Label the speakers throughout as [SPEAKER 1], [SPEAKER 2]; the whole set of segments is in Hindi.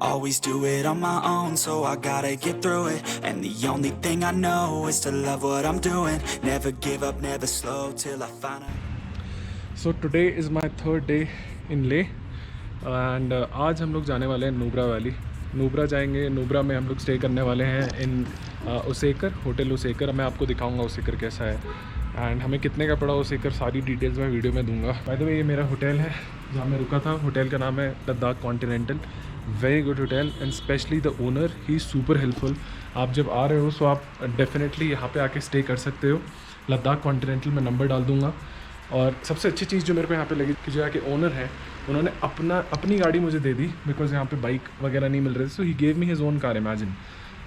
[SPEAKER 1] Always do it on my own, so I gotta get through it. And the only thing I know is to love what I'm doing. Never give up, never slow till I find out.
[SPEAKER 2] So today is my third day in Leh and आज हम लोग जाने वाले हैं नुब्रा वैली। नुब्रा जाएंगे। नुब्रा में हम लोग स्टे करने वाले हैं इन उसेकर, होटल उसेकर। मैं आपको दिखाऊंगा उसेकर कैसा है एंड हमें कितने का पड़ा उसेकर, सारी डिटेल्स मैं वीडियो में दूंगा। बाय द वे ये मेरा होटल है जहाँ मैं रुका था। होटल का नाम है Ladakh continental. Very good hotel and specially the owner he super helpful. आप जब आ रहे हो सो आप डेफिनेटली यहाँ पे आके स्टे कर सकते हो। लद्दाख कॉन्टिनेंटल में नंबर डाल दूँगा। और सबसे अच्छी चीज़ जो मेरे को यहाँ पे लगी कि जो यहाँ के ओनर हैं उन्होंने अपनी गाड़ी मुझे दे दी, बिकॉज यहाँ पे बाइक वगैरह नहीं मिल रहे थे। So he gave me his own car. Imagine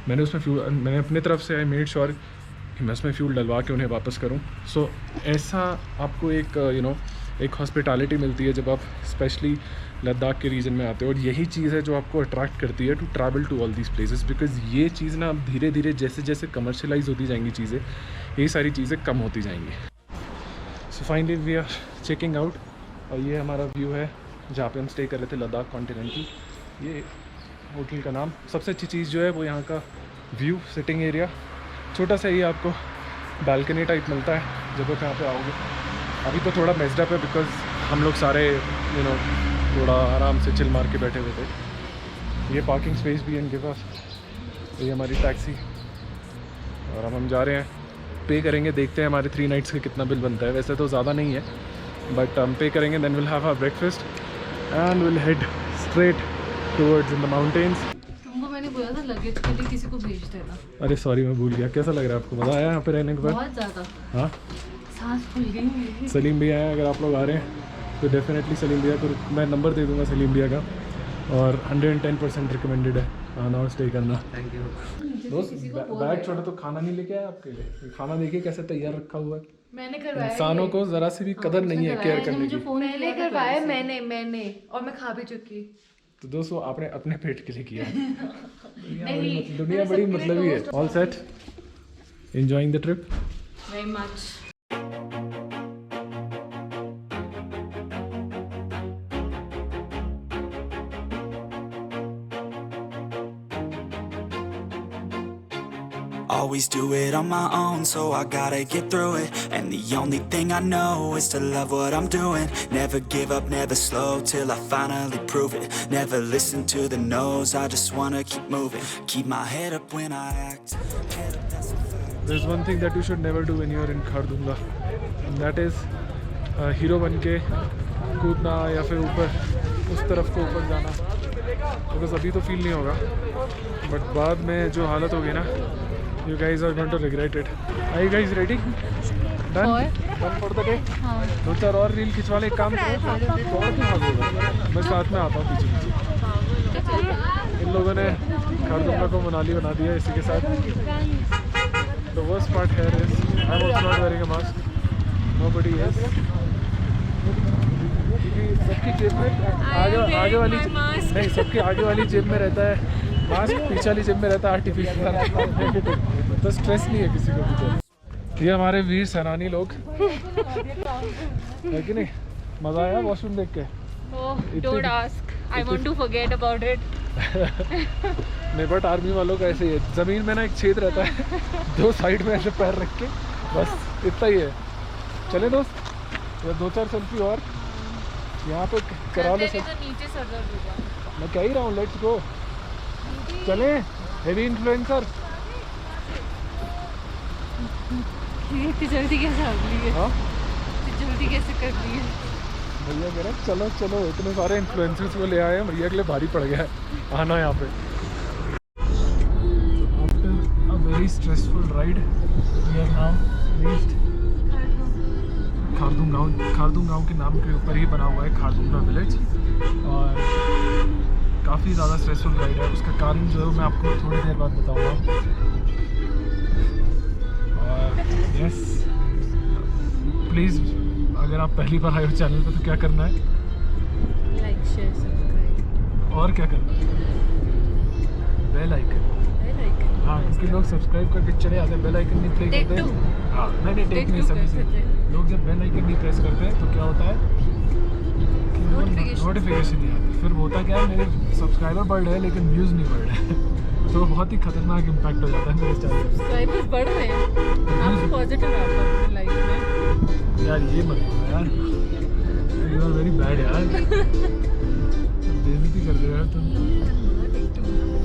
[SPEAKER 2] मैंने उसमें फ्यूल, मैंने अपनी तरफ से आई मेड श्योर कि मैं उसमें फ्यूल डलवा के उन्हें वापस करूँ। सो ऐसा आपको एक एक हॉस्पिटैलिटी मिलती है जब आप स्पेशली लद्दाख के रीजन में आते हो। और यही चीज़ है जो आपको अट्रैक्ट करती है to travel to all these places, because ये चीज़ ना अब धीरे धीरे जैसे जैसे कमर्शलाइज होती जाएंगी चीज़ें, ये सारी चीज़ें कम होती जाएंगी। So finally we are checking out और ये हमारा व्यू है जहाँ पे हम स्टे कर रहे थे, लद्दाख कॉन्टिनेंटल। ये होटल का नाम। सबसे अच्छी चीज़ जो है वो यहाँ का व्यू, सिटिंग एरिया छोटा सा ही आपको बालकनी टाइप मिलता है जब आप यहाँ पे आओगे। अभी तो थोड़ा मेस्ड अप है बिकॉज हम लोग सारे थोड़ा आराम से चिल मार के बैठे हुए थे। ये पार्किंग स्पेस भी है इनके पास। ये हमारी टैक्सी और अब हम जा रहे हैं, पे करेंगे। देखते हैं हमारे 3 नाइट्स का कितना बिल बनता है। वैसे तो ज़्यादा नहीं है बट हम पे करेंगे, then will have our breakfast and will head straight towards in the mountains.
[SPEAKER 3] तुमको मैंने बोला था लगेज के लिए किसी को भेज देना।
[SPEAKER 2] अरे सॉरी मैं भूल गया। कैसा लग रहा है आपको? मज़ा आया यहाँ पे रहने के बाद?
[SPEAKER 3] बहुत ज़्यादा।
[SPEAKER 2] हाँ,
[SPEAKER 3] सांस फूल गई।
[SPEAKER 2] सलीम भैया है, अगर आप लोग आ रहे हैं तो डेफिनेटली सलीम भैया को मैं नंबर दे दूँगा सलीम भैया का, और 110% रिकमेंडेड है आना और स्टे करना। थैंक यू दोस्त। बैग छोटा तो खाना नहीं लेके आया आपके लिए? खाना देखिए कैसे तैयार रखा हुआ है।
[SPEAKER 3] मैंने करवाया।
[SPEAKER 2] इंसानों को ज़रा सी भी कदर नहीं है केयर करने की।
[SPEAKER 3] मैंने करवाया, मैंने और मैं खा भी चुकी।
[SPEAKER 2] तो दोस्तों आपने अपने पेट के लिए किया है। दुनिया बड़ी मतलबी है। All set, enjoying the trip
[SPEAKER 3] very much.
[SPEAKER 1] Always do it on my own, so I gotta get through it. And the only thing I know is to love what I'm doing. Never give up, never slow till I finally prove it. Never listen to the no's, I just wanna keep moving. Keep my head up when I act. Head up, that's a fact.
[SPEAKER 2] There's one thing that you should never do when you're in खारदुंगा, and that is hero बन के कूदना या फिर ऊपर उस तरफ को ऊपर जाना। बिकॉज अभी तो फील नहीं होगा बट बाद में जो हालत होगी ना, you guys are going to regret it. Are you guys ready? Done for the day?
[SPEAKER 3] हाँ।
[SPEAKER 2] 2-4 और रील खिंचवा ले। एक काम करो, मैं साथ में आता हूँ पीछे पीछे। इन लोगों ने खारदुंगा को मनाली बना दिया इसी के साथ। The worst part here is I'm also not wearing a mask. Nobody is. क्योंकि सबकी जेब में आगे वाली नहीं, सबकी आगे वाली जेब में रहता है मास्क, पीछे वाली जेब में रहता है आर्टिफिशियल। तो स्ट्रेस नहीं है किसी को भी। ये हमारे वीर सेनानी लोग है कि नहीं? मज़ा आया वॉशरूम देख के?
[SPEAKER 3] Don't ask. I want to forget about it.
[SPEAKER 2] नहीं बट आर्मी वालों का ऐसे ही है। ज़मीन में ना एक छेद रहता है, 2 साइड में ऐसे पैर रख के, बस इतना ही है। चले दोस्त, या 2-4 सेल्फी और यहाँ पे करा लो सब।
[SPEAKER 3] नीचे सर दर्द होगा।
[SPEAKER 2] मैं कह ही रहा हूँ लेट्स गो, चले। Heavy influencer.
[SPEAKER 3] इतनी जल्दी कैसे कर ली है?
[SPEAKER 2] हाँ
[SPEAKER 3] जल्दी कैसे कर ली है?
[SPEAKER 2] भैया कह रहे चलो चलो, इतने सारे इन्फ्लुएंसर्स को ले आए हैं, भैया के लिए भारी पड़ गया है आना यहाँ पे। After a very stressful ride we are now reached Khardung La के नाम के ऊपर ही बना हुआ है खारदुंगा विलेज। और काफ़ी ज़्यादा स्ट्रेसफुल राइड है। उसका कारण जो है मैं आपको थोड़ी देर बाद बताऊँगा। और यस प्लीज़, अगर आप पहली बार आए हो चैनल पे तो क्या करना है?
[SPEAKER 3] Like, share, subscribe.
[SPEAKER 2] और क्या करना है? Bell icon. हाँ, क्योंकि लोग सब्सक्राइब करके चले जाते हैं, बेल आइकन नहीं प्रेस करते। हाँ नहीं टेक नहीं, सभी से लोग जब बेल आइकन नहीं प्रेस करते तो क्या होता है? नोटिफिकेशन नहीं आती। फिर होता क्या है, मेरे सब्सक्राइबर बढ़ रहे हैं लेकिन व्यूज़ नहीं बढ़ रहे हैं तो बहुत ही खतरनाक इम्पैक्ट हो जाता है मेरे चैनल पे।
[SPEAKER 3] सब्सक्राइबर्स बढ़ रहे हैं, आप पॉजिटिव आप अपनी लाइफ में।
[SPEAKER 2] यार ये मत करो यार, यू आर वेरी बैड यार, बेइज्जती कर रहे हो यार तुम।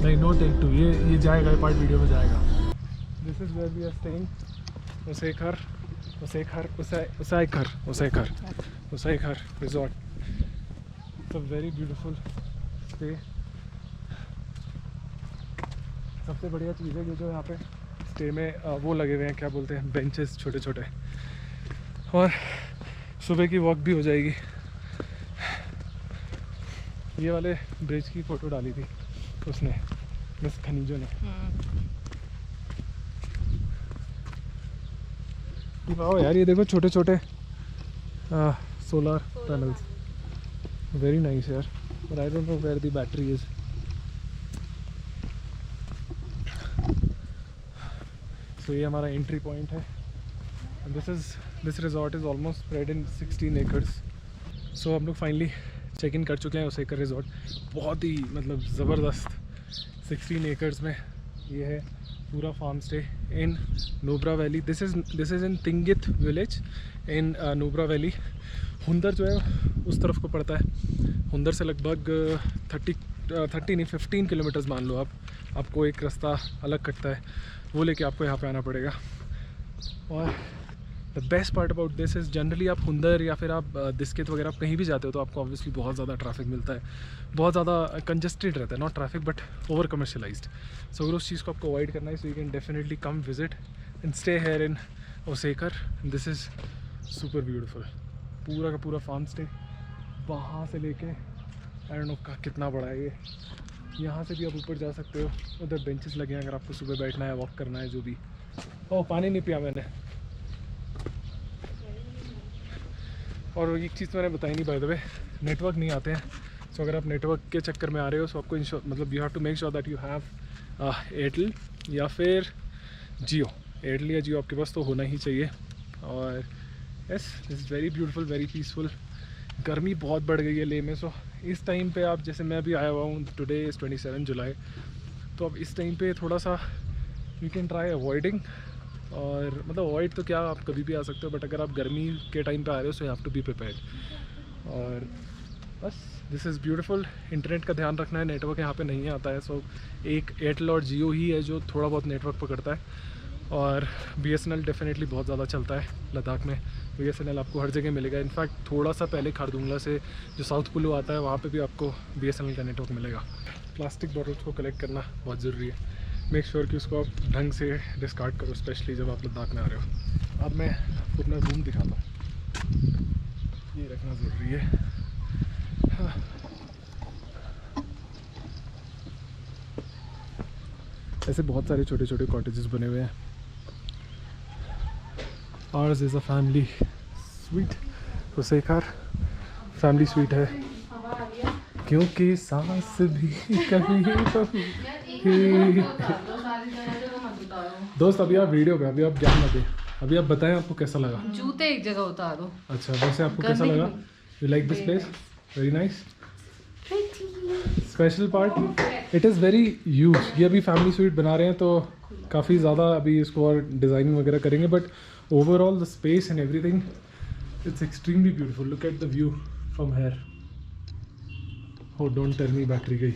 [SPEAKER 2] नहीं, नो टेक टू, ये जाएगा, ये पार्ट वीडियो में जाएगा। This is where we are staying, Usekhar resort. It's a very beautiful stay. सबसे बढ़िया चीज़ है कि जो यहाँ पे स्टे में वो लगे हुए हैं, क्या बोलते हैं, बेंचेस छोटे छोटे, और सुबह की वॉक भी हो जाएगी। ये वाले ब्रिज की फ़ोटो डाली थी उसने, मिस खनीजो ने। वाह यार, ये देखो छोटे छोटे सोलर पैनल्स, वेरी नाइस यार, but I don't know where the battery is. So ये हमारा एंट्री पॉइंट है। This resort is almost spread in 16 acres. So हम लोग फाइनली चेक इन कर चुके हैं उसेखर रिजॉर्ट। बहुत ही मतलब ज़बरदस्त 16 एकर्स में ये है पूरा farm stay in Nubra valley. This is in Tingit village in Nubra valley. Hunder जो है उस तरफ को पड़ता है। हुंदर से लगभग 15 किलोमीटर्स मान लो आप, आपको एक रास्ता अलग कटता है, वो लेके आपको यहाँ पे आना पड़ेगा। और the best part about this is generally आप हुंदर या फिर आप दिस्कित वगैरह आप कहीं भी जाते हो तो आपको ऑब्वियसली बहुत ज़्यादा ट्रैफिक मिलता है, बहुत ज़्यादा कंजस्टेड रहता है, not traffic but over commercialized. So अगर उस चीज़ को आपको अवॉइड करना है, so you can definitely come visit and stay here in Usekhar. This is super beautiful. पूरा का पूरा फार्म स्टे वहाँ से लेके आई डोंट नो का कितना बड़ा है ये। यहाँ से भी आप ऊपर जा सकते हो, उधर बेंचेस लगे हैं अगर आपको सुबह बैठना है, वॉक करना है, जो भी। ओह, पानी नहीं पिया मैंने। और एक चीज़ मैंने बताई नहीं, बाय द वे, नेटवर्क नहीं आते हैं। सो अगर आप नेटवर्क के चक्कर में आ रहे हो, सो आपको मतलब you have to make sure that you have Airtel या फिर जियो। एयरटेल या जियो आपके पास तो होना ही चाहिए। और yes, this is very beautiful, very peaceful. गर्मी बहुत बढ़ गई है लेह में। सो इस टाइम पे आप, जैसे मैं अभी आया हुआ हूँ, टुडे इज़ 27 जुलाई, तो अब इस टाइम पे थोड़ा सा यू कैन ट्राई अवॉइडिंग। और मतलब अवॉइड तो क्या, आप कभी भी आ सकते हो, बट अगर आप गर्मी के टाइम पे आ रहे हो so you have to be prepared. और बस दिस इज़ ब्यूटीफुल। इंटरनेट का ध्यान रखना है, नेटवर्क यहाँ पे नहीं आता है। सो एक एयरटेल और जियो ही है जो थोड़ा बहुत नेटवर्क पकड़ता है। और BSNL डेफिनेटली बहुत ज़्यादा चलता है लद्दाख में। BSNL आपको हर जगह मिलेगा। इनफैक्ट थोड़ा सा पहले खारदुंगला से जो साउथ कुल्लू आता है वहाँ पे भी आपको BSNL का नेटवर्क मिलेगा। प्लास्टिक बॉटल्स को कलेक्ट करना बहुत ज़रूरी है। मेक श्योर कि उसको आप ढंग से डिस्कार्ड करो, स्पेशली जब आप लद्दाख में आ रहे हो। अब मैं आपको अपना रूम दिखाता हूँ, ये रखना ज़रूरी है। हाँ। ऐसे बहुत सारे छोटे छोटे कॉटेजेस बने हुए हैं। Ours is a family suite, Usekhar family suite है, क्योंकि सांस भी कभी कभी। दोस्त अभी आप वीडियो पे, अभी आप ज्ञान मत दें, अभी आप बताएं आपको कैसा लगा।
[SPEAKER 3] जूते एक जगह उतार दो।
[SPEAKER 2] अच्छा, वैसे आपको कैसा लगा? You like this place? Very nice. Special part, it is very huge. ये अभी फैमिली स्वीट बना रहे हैं तो काफ़ी ज़्यादा अभी इसको और डिज़ाइनिंग वगैरह करेंगे, but overall the space and everything it's extremely beautiful. Look at the view from here. हो डोंट टेल मी बैटरी गई।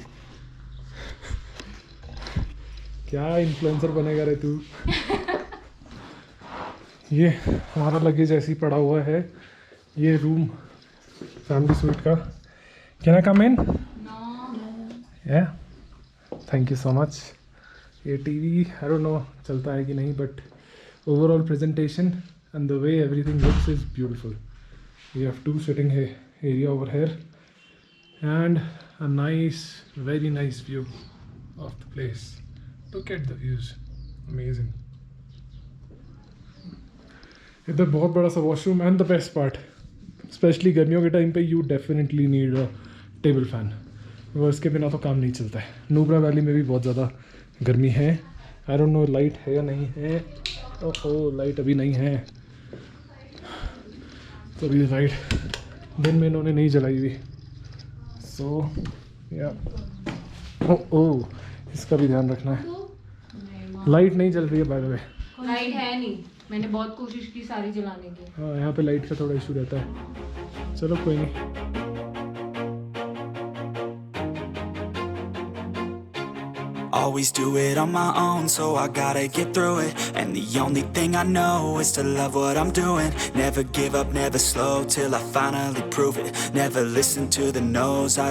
[SPEAKER 2] क्या इन्फ्लुएंसर बनेगा रे तू। ये हमारा लगेज ऐसे ही पड़ा हुआ है। ये रूम फैमिली स्वीट का। Can I come in? Yeah, thank you so much. ये टीवी आई डोंट नो चलता है कि नहीं, but overall presentation and the way everything looks is beautiful. We have 2 sitting area over here and a nice, very nice view of the place. Look at the views, amazing. इधर बहुत बड़ा सा washroom and the best part, specially गर्मियों के टाइम पे you definitely need a table fan, वो इसके बिना तो काम नहीं चलता है। नुब्रा वैली में भी बहुत ज़्यादा गर्मी है। आई डोंट नो लाइट है या नहीं है। ओहो, लाइट अभी नहीं है, तो अभी लाइट दिन में इन्होंने नहीं जलाई हुई। सो या ओ इसका भी ध्यान रखना है। लाइट नहीं जल रही है बाय द वे।
[SPEAKER 3] लाइट है नहीं, मैंने बहुत कोशिश की सारी जलाने की।
[SPEAKER 2] हाँ यहाँ पे लाइट का थोड़ा इशू रहता है। चलो कोई नहीं।
[SPEAKER 1] Always do it on my own, so I gotta get through it. And the only thing I know is to love what I'm doing. Never give up, never slow, till I finally prove it. Never listen to the no's.